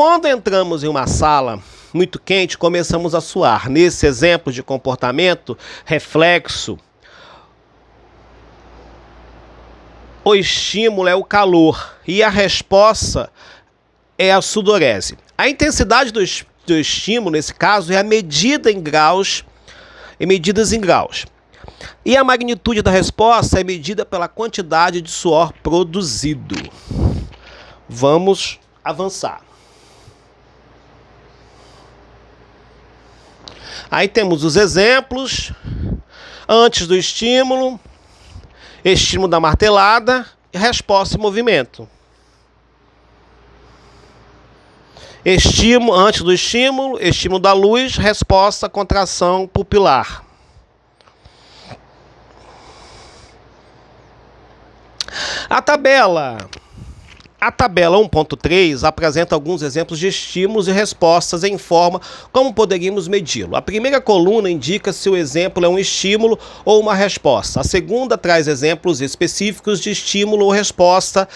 Quando entramos em uma sala muito quente, começamos a suar. Nesse exemplo de comportamento reflexo, o estímulo é o calor e a resposta é a sudorese. A intensidade do estímulo, nesse caso, é a medida em graus, medidas em graus. E a magnitude da resposta é medida pela quantidade de suor produzido. Vamos avançar. Aí temos os exemplos. Antes do estímulo, estímulo da martelada, resposta e movimento. Estímulo, antes do estímulo, estímulo da luz, resposta, contração pupilar. A tabela 1.3 apresenta alguns exemplos de estímulos e respostas em forma como poderíamos medi-lo. A primeira coluna indica se o exemplo é um estímulo ou uma resposta. A segunda traz exemplos específicos de estímulo ou resposta.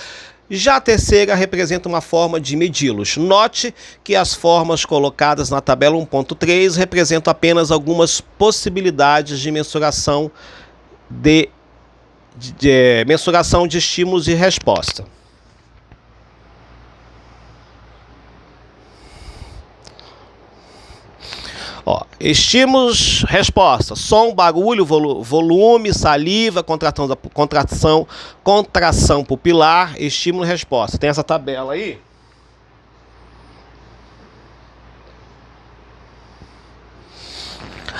Já a terceira representa uma forma de medi-los. Note que as formas colocadas na tabela 1.3 representam apenas algumas possibilidades de mensuração de estímulos e resposta. Estímulos, resposta: som, barulho, volume, saliva, contração pupilar, estímulo, resposta. Tem essa tabela aí.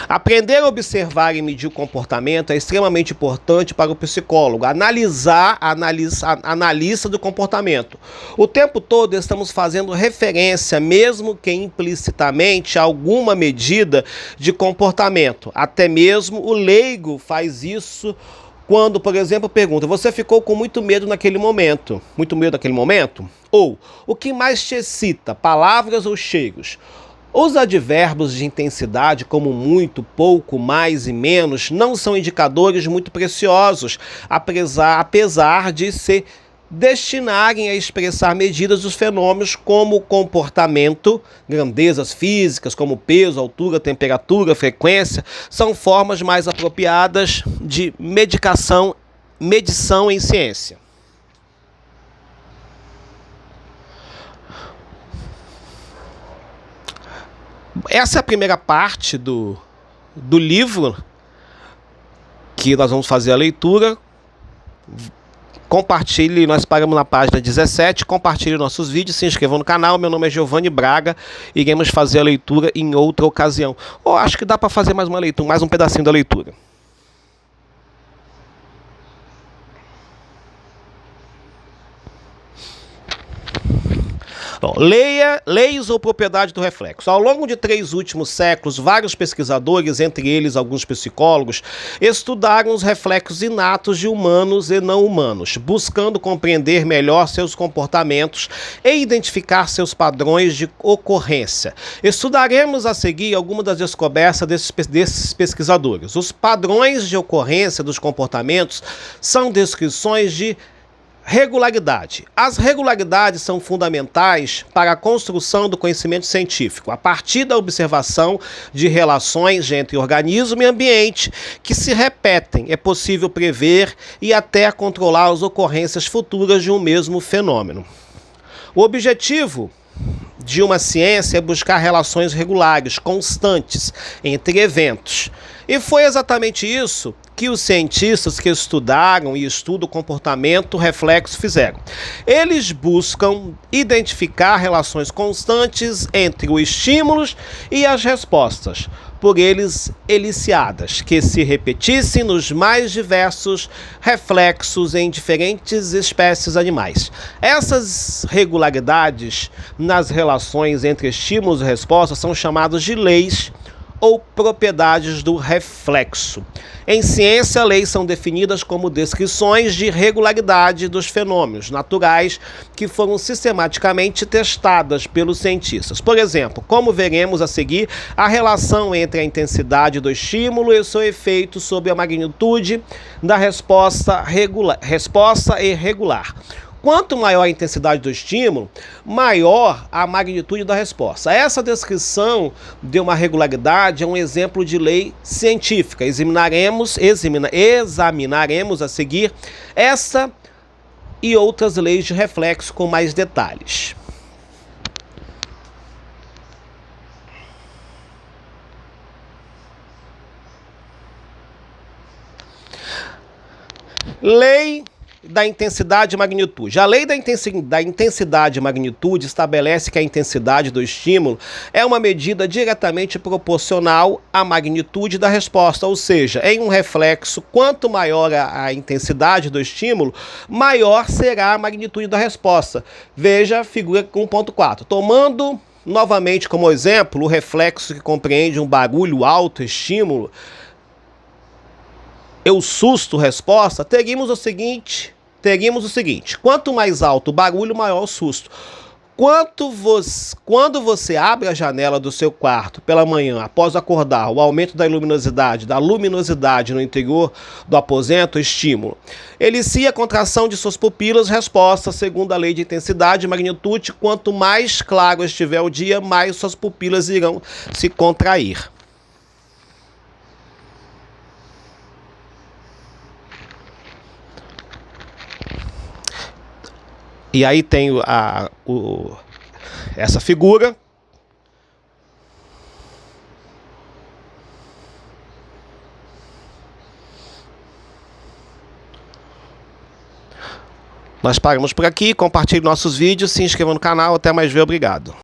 Aprender a observar e medir o comportamento é extremamente importante para o psicólogo. Analista do comportamento. O tempo todo estamos fazendo referência, mesmo que implicitamente, a alguma medida de comportamento. Até mesmo o leigo faz isso quando, por exemplo, pergunta: você ficou com muito medo naquele momento? Muito medo naquele momento? Ou, o que mais te excita, palavras ou cheiros? Os advérbios de intensidade, como muito, pouco, mais e menos, não são indicadores muito preciosos, apesar de se destinarem a expressar medidas dos fenômenos como comportamento. Grandezas físicas como peso, altura, temperatura, frequência, são formas mais apropriadas de medição em ciência. Essa é a primeira parte do livro, que nós vamos fazer a leitura. Compartilhe, nós paramos na página 17, compartilhe nossos vídeos, se inscrevam no canal. Meu nome é Giovanni Braga, iremos fazer a leitura em outra ocasião. Acho que dá para fazer mais uma leitura, mais um pedacinho da leitura. Leis ou propriedade do reflexo. Ao longo de 3 últimos séculos, vários pesquisadores, entre eles alguns psicólogos, estudaram os reflexos inatos de humanos e não humanos, buscando compreender melhor seus comportamentos e identificar seus padrões de ocorrência. Estudaremos a seguir algumas das descobertas desses pesquisadores. Os padrões de ocorrência dos comportamentos são descrições de regularidade. As regularidades são fundamentais para a construção do conhecimento científico. A partir da observação de relações entre organismo e ambiente que se repetem, é possível prever e até controlar as ocorrências futuras de um mesmo fenômeno. O objetivo de uma ciência é buscar relações regulares, constantes, entre eventos. E foi exatamente isso que os cientistas que estudaram e estudam o comportamento reflexo fizeram. Eles buscam identificar relações constantes entre os estímulos e as respostas, por eles eliciadas, que se repetissem nos mais diversos reflexos em diferentes espécies animais. Essas regularidades nas relações entre estímulos e respostas são chamadas de leis ou propriedades do reflexo. Em ciência, leis são definidas como descrições de regularidade dos fenômenos naturais que foram sistematicamente testadas pelos cientistas. Por exemplo, como veremos a seguir, a relação entre a intensidade do estímulo e seu efeito sobre a magnitude da resposta irregular. Quanto maior a intensidade do estímulo, maior a magnitude da resposta. Essa descrição de uma regularidade é um exemplo de lei científica. Examinaremos a seguir essa e outras leis de reflexo com mais detalhes. Lei da intensidade e magnitude. A lei da intensidade e magnitude estabelece que a intensidade do estímulo é uma medida diretamente proporcional à magnitude da resposta, ou seja, em um reflexo, quanto maior a intensidade do estímulo, maior será a magnitude da resposta. Veja a figura 1.4. Tomando novamente como exemplo o reflexo que compreende um barulho alto, estímulo, eu susto, resposta, teríamos o seguinte, quanto mais alto o barulho, maior o susto. Quando você abre a janela do seu quarto pela manhã, após acordar, o aumento da luminosidade no interior do aposento, estímulo. Inicia a contração de suas pupilas, resposta, segundo a lei de intensidade e magnitude, quanto mais claro estiver o dia, mais suas pupilas irão se contrair. E aí tem essa figura. Nós paramos por aqui, compartilhe nossos vídeos, se inscreva no canal, até mais ver, obrigado.